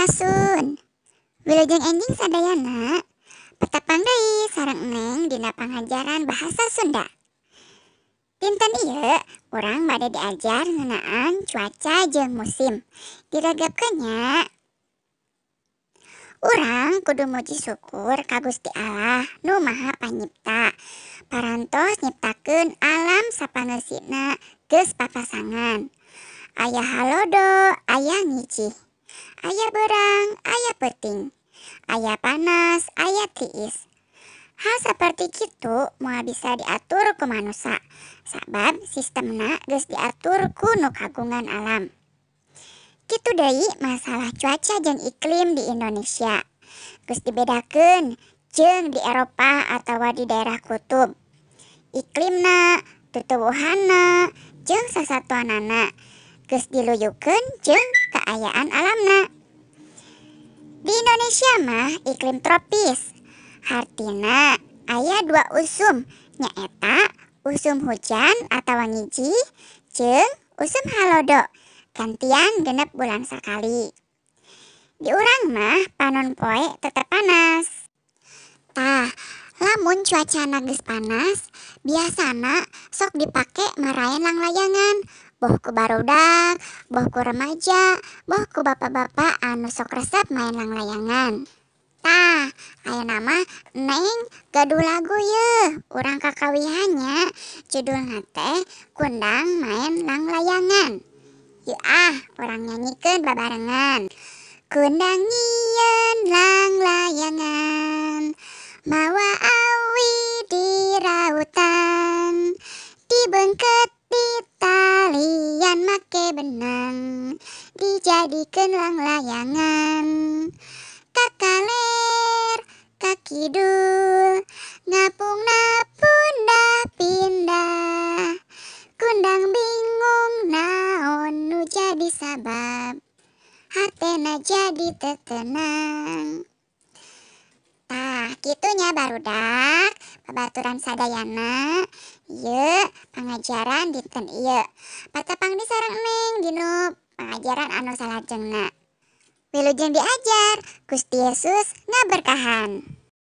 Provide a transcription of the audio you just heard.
Sampurasun. Wilujeng enjing sadayana petepang deui sareng Neng dina pangajaran bahasa Sunda. Dinten ieu urang bade diajar ngeunaan cuaca jeung musim. Diregepkeun nya. Urang kudu muji syukur ka Gusti Allah nu Maha Panyipta. Parantos nyiptakeun alam sapangeusina geus papasangan. Aya halodo, aya ngicih. Aya beurang, aya peuting. Aya panas, aya tiis. Hal saperti kitu moal bisa diatur ku manusa, sabab sistemna geus diatur ku nu kagungan alam. Kitu deui masalah cuaca jeung iklim di Indonesia. Geus dibedakeun jeung di Eropa atawa di daerah kutub. Iklimna, tutuwuhanna, jeung sasatuanana geus diluyukeun jeung kaayaan alamna. Di Indonesia mah iklim tropis. Hartina aya 2 usum, nyaeta usum hujan atawa ngiji jeung usum halodo, gantian genep bulan sakali. Di urang mah panon poe tetep panas. Tah, lamun cuacana geus panas, biasana sok dipake maraen langlayangan, boh ku barudak, boh ku remaja, boh ku bapak-bapak anu sok resep main langlayangan. Tah, ayeuna mah Neng gaduh lagu yeuh, urang kakawihannya judulna teh Kundang Main Langlayangan. Yeuh urang nyanyikeun babarengan. Kundang nyieun langlayangan, mawa awi di rautan, dibeungkeut di talian make benang, dijadikeun langlayangan. Kakaler, kakidul, ngapungna pundah pindah, kundang bingung naon nu jadi sabab, hatena jadi teu teunang. Tah, kitunya barudak, babaturan sadayana, ieu pangajaran dinten ieu. Patepang di sareng Neng dinu pangajaran anu salajengna. Wilujeng diajar, Gusti Yesus ngaberkahan.